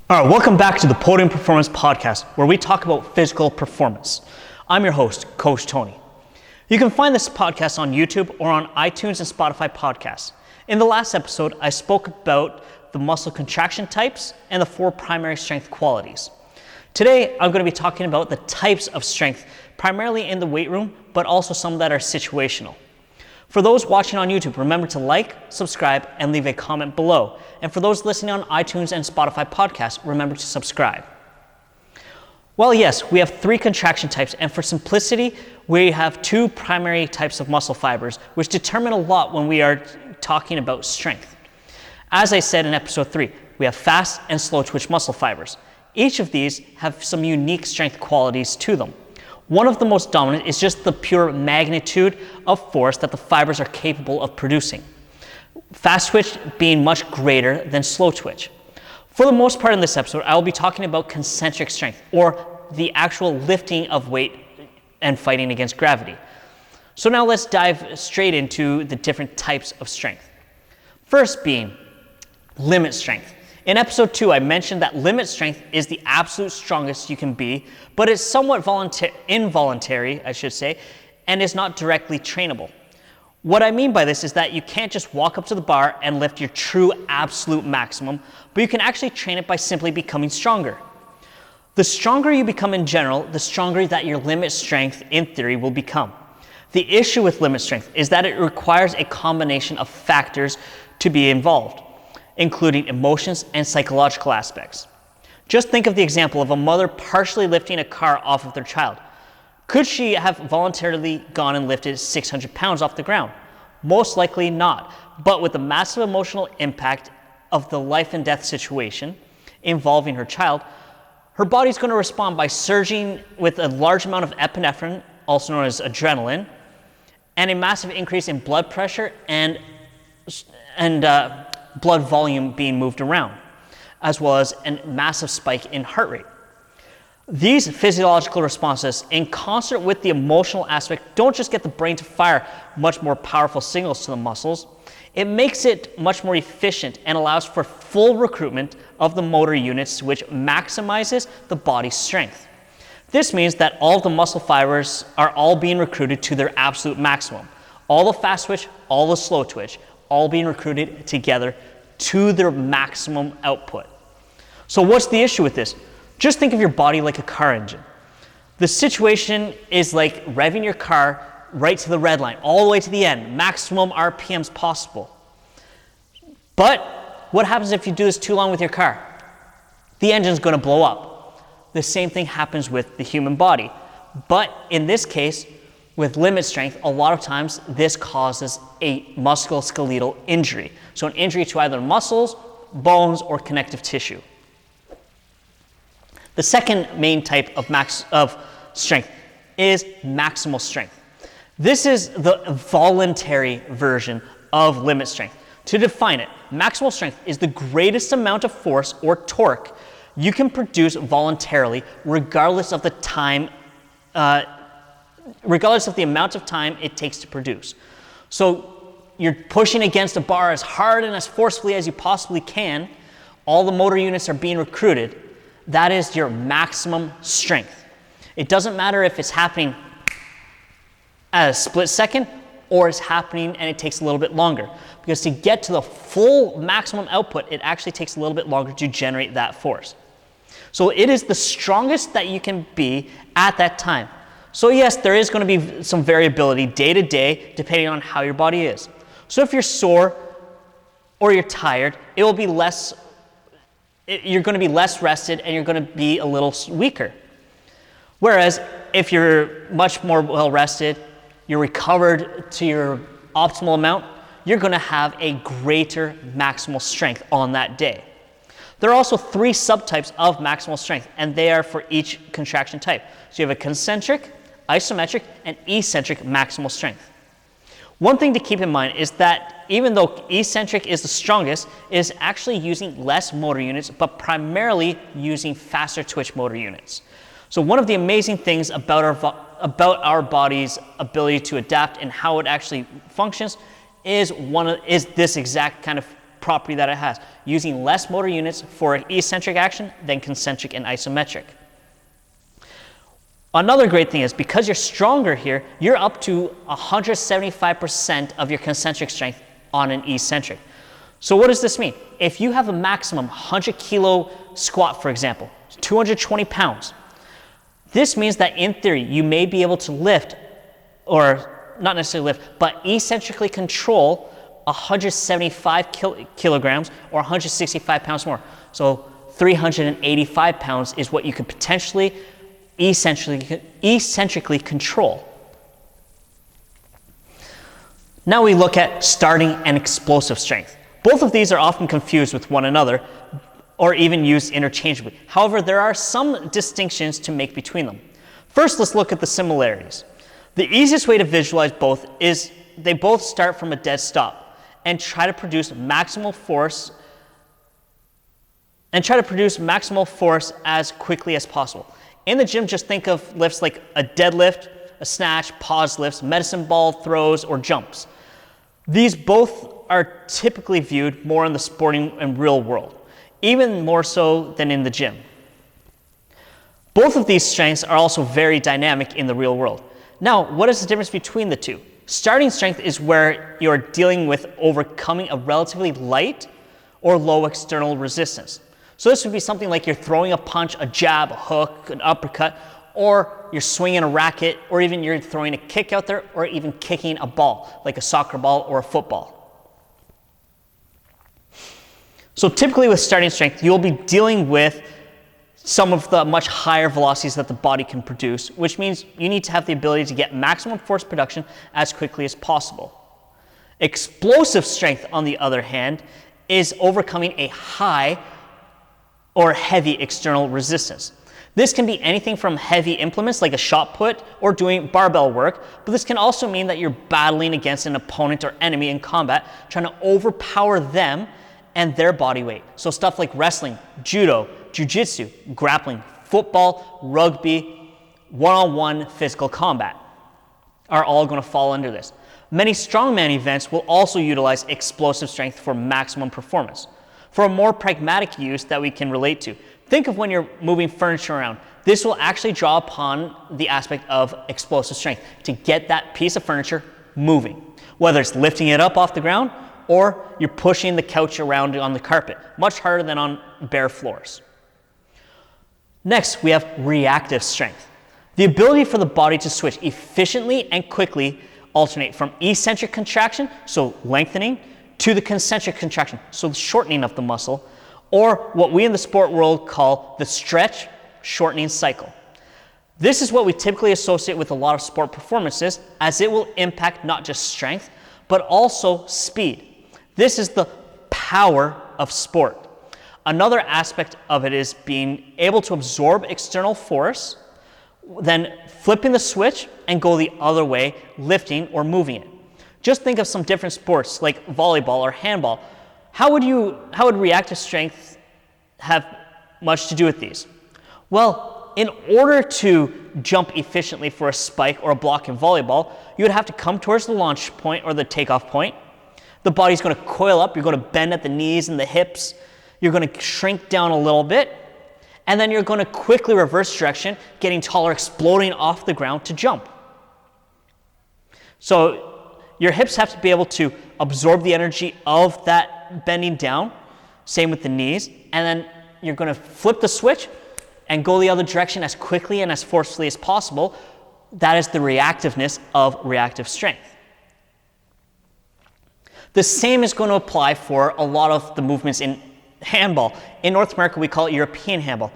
All right, welcome back to the Podium Performance Podcast, where we talk about physical performance. I'm your host, Coach Tony. You can find this podcast on YouTube or on iTunes and Spotify podcasts. In the last episode, I spoke about the muscle contraction types and the 4 primary strength qualities. Today, I'm going to be talking about the types of strength, primarily in the weight room, but also some that are situational. For those watching on YouTube, remember to like, subscribe, and leave a comment below. And for those listening on iTunes and Spotify podcasts, remember to subscribe. Well, yes, we have 3 contraction types, and for simplicity, we have 2 primary types of muscle fibers, which determine a lot when we are talking about strength. As I said in episode 3, we have fast and slow twitch muscle fibers. Each of these have some unique strength qualities to them. One of the most dominant is just the pure magnitude of force that the fibers are capable of producing. Fast twitch being much greater than slow twitch. For the most part in this episode, I will be talking about concentric strength, or the actual lifting of weight and fighting against gravity. So now let's dive straight into the different types of strength. First being limit strength. In episode 2, I mentioned that limit strength is the absolute strongest you can be, but it's somewhat involuntary, and is not directly trainable. What I mean by this is that you can't just walk up to the bar and lift your true absolute maximum, but you can actually train it by simply becoming stronger. The stronger you become in general, the stronger that your limit strength in theory will become. The issue with limit strength is that it requires a combination of factors to be involved, including emotions and psychological aspects. Just think of the example of a mother partially lifting a car off of their child. Could she have voluntarily gone and lifted 600 pounds off the ground? Most likely not, but with the massive emotional impact of the life and death situation involving her child, her body's going to respond by surging with a large amount of epinephrine, also known as adrenaline, and a massive increase in blood pressure and blood volume being moved around, as well as a massive spike in heart rate. These physiological responses, in concert with the emotional aspect, don't just get the brain to fire much more powerful signals to the muscles. It makes it much more efficient and allows for full recruitment of the motor units, which maximizes the body's strength. This means that all of the muscle fibers are all being recruited to their absolute maximum. All the fast twitch, all the slow twitch, all being recruited together to their maximum output. So what's the issue with this? Just think of your body like a car engine. The situation is like revving your car right to the red line, all the way to the end, maximum RPMs possible. But what happens if you do this too long with your car? The engine's going to blow up. The same thing happens with the human body. But in this case, with limit strength, a lot of times this causes a musculoskeletal injury. So an injury to either muscles, bones, or connective tissue. The second main type of strength is maximal strength. This is the voluntary version of limit strength. To define it, maximal strength is the greatest amount of force or torque you can produce voluntarily, regardless of the amount of time it takes to produce. So you're pushing against a bar as hard and as forcefully as you possibly can. All the motor units are being recruited. That is your maximum strength. It doesn't matter if it's happening at a split second or it's happening and it takes a little bit longer. Because to get to the full maximum output, it actually takes a little bit longer to generate that force. So it is the strongest that you can be at that time. So yes, there is going to be some variability day to day depending on how your body is. So if you're sore or you're tired, you're going to be less rested and you're going to be a little weaker. Whereas if you're much more well rested, you're recovered to your optimal amount, you're going to have a greater maximal strength on that day. There are also 3 subtypes of maximal strength, and they are for each contraction type. So you have a concentric, isometric, and eccentric maximal strength. One thing to keep in mind is that even though eccentric is the strongest, it is actually using less motor units, but primarily using faster twitch motor units. So one of the amazing things about our body's ability to adapt and how it actually functions is this exact kind of property that it has, using less motor units for eccentric action than concentric and isometric. Another great thing is because you're stronger here, you're up to 175% of your concentric strength on an eccentric. So what does this mean? If you have a maximum 100 kilo squat, for example, 220 pounds, this means that in theory, you may be able to lift, or not necessarily lift, but eccentrically control 175 kilograms or 165 pounds more. So 385 pounds is what you could potentially eccentrically control. Now we look at starting and explosive strength. Both of these are often confused with one another or even used interchangeably. However, there are some distinctions to make between them. First, let's look at the similarities. The easiest way to visualize both is they both start from a dead stop and try to produce maximal force as quickly as possible. In the gym, just think of lifts like a deadlift, a snatch, pause lifts, medicine ball throws, or jumps. These both are typically viewed more in the sporting and real world, even more so than in the gym. Both of these strengths are also very dynamic in the real world. Now, what is the difference between the two? Starting strength is where you're dealing with overcoming a relatively light or low external resistance. So this would be something like you're throwing a punch, a jab, a hook, an uppercut, or you're swinging a racket, or even you're throwing a kick out there, or even kicking a ball, like a soccer ball or a football. So typically with starting strength, you'll be dealing with some of the much higher velocities that the body can produce, which means you need to have the ability to get maximum force production as quickly as possible. Explosive strength, on the other hand, is overcoming a high or heavy external resistance. This can be anything from heavy implements like a shot put or doing barbell work, but this can also mean that you're battling against an opponent or enemy in combat, trying to overpower them and their body weight. So stuff like wrestling, judo, jiu-jitsu, grappling, football, rugby, one-on-one physical combat are all going to fall under this. Many strongman events will also utilize explosive strength for maximum performance. For a more pragmatic use that we can relate to, think of when you're moving furniture around. This will actually draw upon the aspect of explosive strength to get that piece of furniture moving, whether it's lifting it up off the ground or you're pushing the couch around on the carpet, much harder than on bare floors. Next, we have reactive strength. The ability for the body to switch efficiently and quickly alternate from eccentric contraction, so lengthening, to the concentric contraction, so the shortening of the muscle, or what we in the sport world call the stretch shortening cycle. This is what we typically associate with a lot of sport performances, as it will impact not just strength, but also speed. This is the power of sport. Another aspect of it is being able to absorb external force, then flipping the switch and go the other way, lifting or moving it. Just think of some different sports like volleyball or handball. How would reactive strength have much to do with these? Well, in order to jump efficiently for a spike or a block in volleyball, you would have to come towards the launch point or the takeoff point. The body's going to coil up, you're going to bend at the knees and the hips, you're going to shrink down a little bit, and then you're going to quickly reverse direction, getting taller, exploding off the ground to jump. So your hips have to be able to absorb the energy of that bending down, same with the knees, and then you're going to flip the switch and go the other direction as quickly and as forcefully as possible. That is the reactiveness of reactive strength. The same is going to apply for a lot of the movements in handball. In North America, we call it European handball.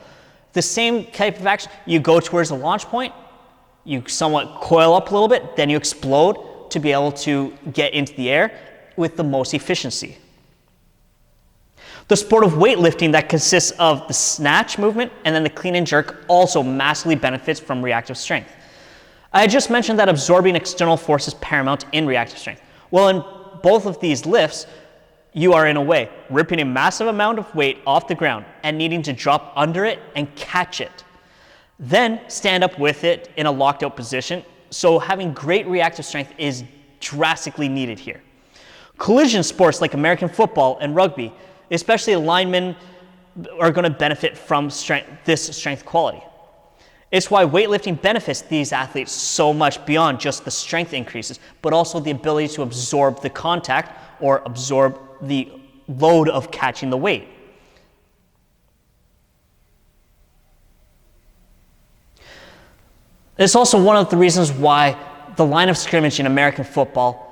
The same type of action, you go towards the launch point, you somewhat coil up a little bit, then you explode to be able to get into the air with the most efficiency. The sport of weightlifting that consists of the snatch movement and then the clean and jerk also massively benefits from reactive strength. I just mentioned that absorbing external force is paramount in reactive strength. Well, in both of these lifts, you are in a way ripping a massive amount of weight off the ground and needing to drop under it and catch it. Then stand up with it in a locked out position. So having great reactive strength is drastically needed here. Collision sports like American football and rugby, especially linemen, are going to benefit from this strength quality. It's why weightlifting benefits these athletes so much beyond just the strength increases, but also the ability to absorb the contact or absorb the load of catching the weight. It's also one of the reasons why the line of scrimmage in American football,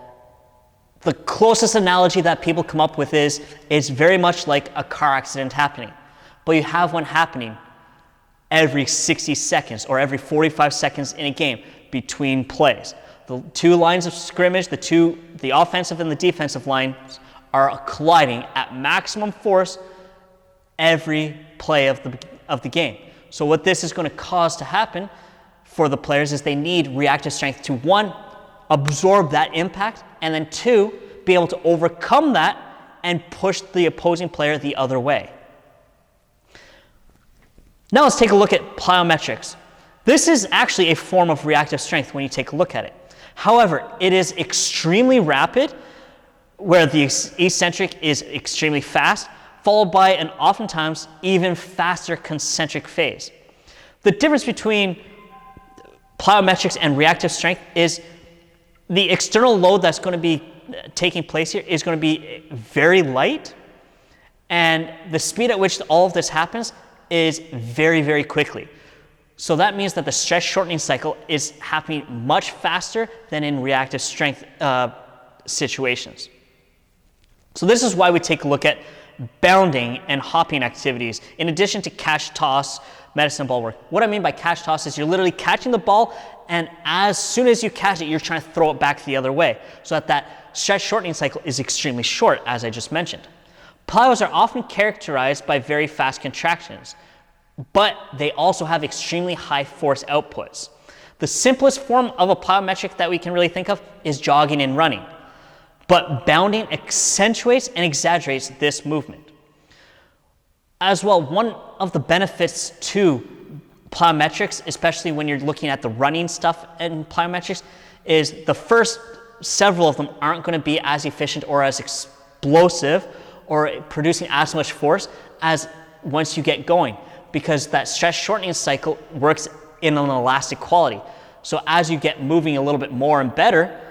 the closest analogy that people come up with is very much like a car accident happening. But you have one happening every 60 seconds or every 45 seconds in a game between plays. The two lines of scrimmage, the offensive and the defensive lines, are colliding at maximum force every play of the game. So what this is going to cause to happen for the players is they need reactive strength to, one, absorb that impact, and then two, be able to overcome that and push the opposing player the other way. Now let's take a look at plyometrics. This is actually a form of reactive strength when you take a look at it. However, it is extremely rapid, where the eccentric is extremely fast, followed by an oftentimes even faster concentric phase. The difference between plyometrics and reactive strength is the external load that's going to be taking place here is going to be very light, and the speed at which all of this happens is very, very quickly. So that means that the stress shortening cycle is happening much faster than in reactive strength situations. So this is why we take a look at bounding and hopping activities in addition to catch, toss, medicine ball work. What I mean by catch toss is you're literally catching the ball, and as soon as you catch it, you're trying to throw it back the other way, so that stress shortening cycle is extremely short, as I just mentioned. Plyos are often characterized by very fast contractions, but they also have extremely high force outputs. The simplest form of a plyometric that we can really think of is jogging and running, but bounding accentuates and exaggerates this movement. As well, one of the benefits to plyometrics, especially when you're looking at the running stuff in plyometrics, is the first several of them aren't going to be as efficient or as explosive or producing as much force as once you get going, because that stress shortening cycle works in an elastic quality. So as you get moving a little bit more and better,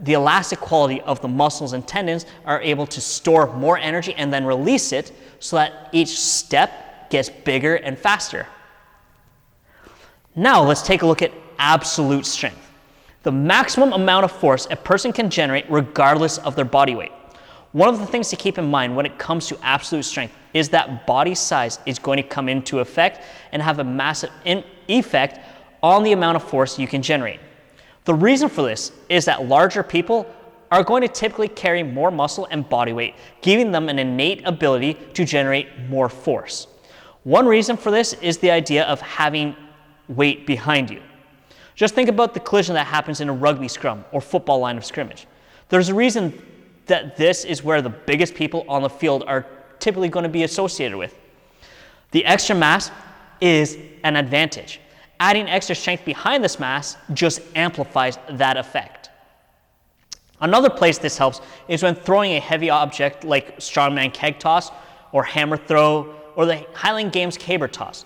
the elastic quality of the muscles and tendons are able to store more energy and then release it, so that each step gets bigger and faster. Now let's take a look at absolute strength, the maximum amount of force a person can generate regardless of their body weight. One of the things to keep in mind when it comes to absolute strength is that body size is going to come into effect and have a massive effect on the amount of force you can generate. The reason for this is that larger people are going to typically carry more muscle and body weight, giving them an innate ability to generate more force. One reason for this is the idea of having weight behind you. Just think about the collision that happens in a rugby scrum or football line of scrimmage. There's a reason that this is where the biggest people on the field are typically going to be associated with. The extra mass is an advantage. Adding extra strength behind this mass just amplifies that effect. Another place this helps is when throwing a heavy object like strongman keg toss or hammer throw or the Highland Games caber toss.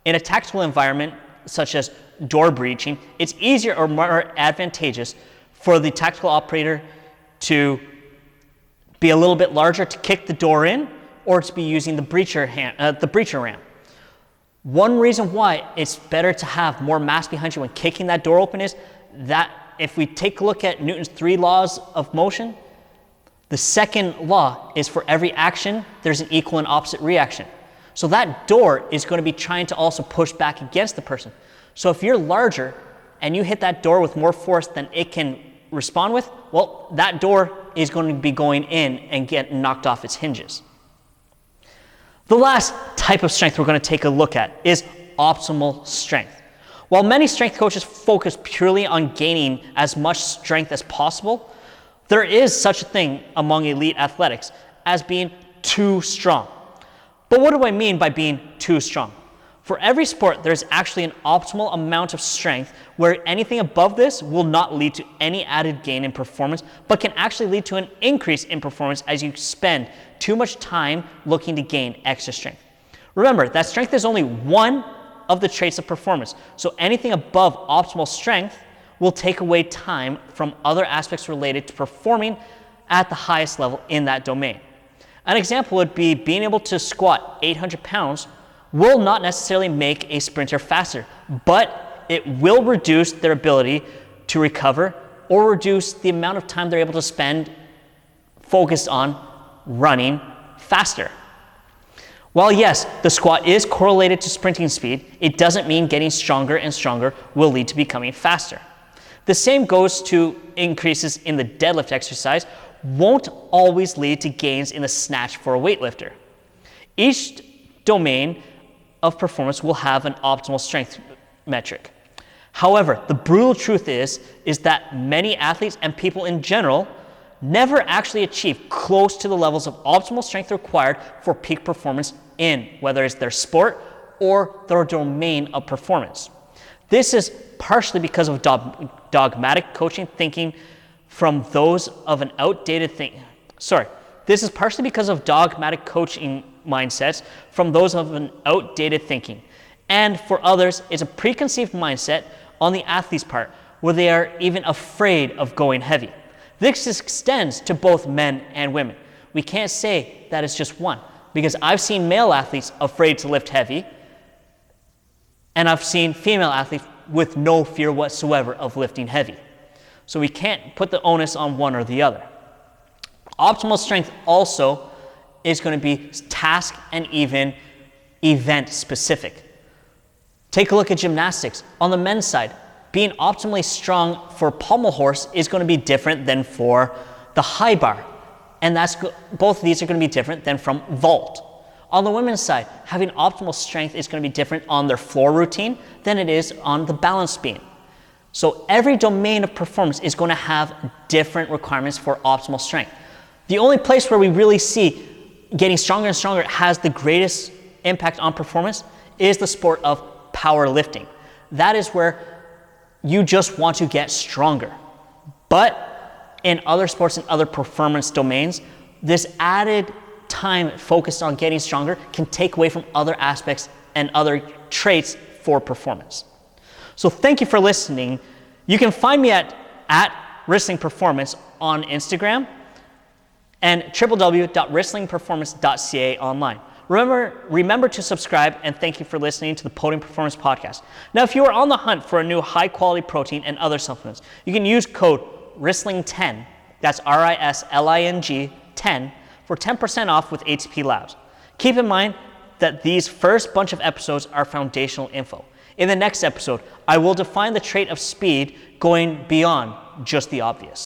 In a tactical environment such as door breaching, it's easier or more advantageous for the tactical operator to be a little bit larger to kick the door in, or to be using the breacher ramp. One reason why it's better to have more mass behind you when kicking that door open is that if we take a look at Newton's 3 laws of motion, the second law is for every action, there's an equal and opposite reaction. So that door is going to be trying to also push back against the person. So if you're larger and you hit that door with more force than it can respond with, well, that door is going to be going in and get knocked off its hinges. The last type of strength we're going to take a look at is optimal strength. While many strength coaches focus purely on gaining as much strength as possible, there is such a thing among elite athletics as being too strong. But what do I mean by being too strong? For every sport, there's actually an optimal amount of strength where anything above this will not lead to any added gain in performance, but can actually lead to an increase in performance as you spend too much time looking to gain extra strength. Remember that strength is only one of the traits of performance, so anything above optimal strength will take away time from other aspects related to performing at the highest level in that domain. An example would be being able to squat 800 pounds will not necessarily make a sprinter faster, but it will reduce their ability to recover or reduce the amount of time they're able to spend focused on running faster. While yes, the squat is correlated to sprinting speed, it doesn't mean getting stronger and stronger will lead to becoming faster. The same goes to increases in the deadlift exercise won't always lead to gains in the snatch for a weightlifter. Each domain of performance will have an optimal strength metric. However, the brutal truth is that many athletes and people in general never actually achieve close to the levels of optimal strength required for peak performance in whether it's their sport or their domain of performance. This is partially because of dogmatic coaching thinking from those of an outdated This is partially because of dogmatic coaching mindsets from those of an outdated thinking. And for others, it's a preconceived mindset on the athlete's part where they are even afraid of going heavy. This extends to both men and women. We can't say that it's just one, because I've seen male athletes afraid to lift heavy, and I've seen female athletes with no fear whatsoever of lifting heavy. So we can't put the onus on one or the other. Optimal strength also is going to be task and even event specific. Take a look at gymnastics. On the men's side, being optimally strong for pommel horse is going to be different than for the high bar. And both of these are going to be different than from vault. On the women's side, having optimal strength is going to be different on their floor routine than it is on the balance beam. So every domain of performance is going to have different requirements for optimal strength. The only place where we really see getting stronger and stronger has the greatest impact on performance is the sport of powerlifting. That is where you just want to get stronger. But in other sports and other performance domains, this added time focused on getting stronger can take away from other aspects and other traits for performance. So thank you for listening. You can find me at Wrestling Performance on Instagram and www.wrestlingperformance.ca online. Remember to subscribe, and thank you for listening to the Podium Performance Podcast. Now, if you are on the hunt for a new high-quality protein and other supplements, you can use code RISLING10, that's RISLING 10, for 10% off with ATP Labs. Keep in mind that these first bunch of episodes are foundational info. In the next episode, I will define the trait of speed going beyond just the obvious.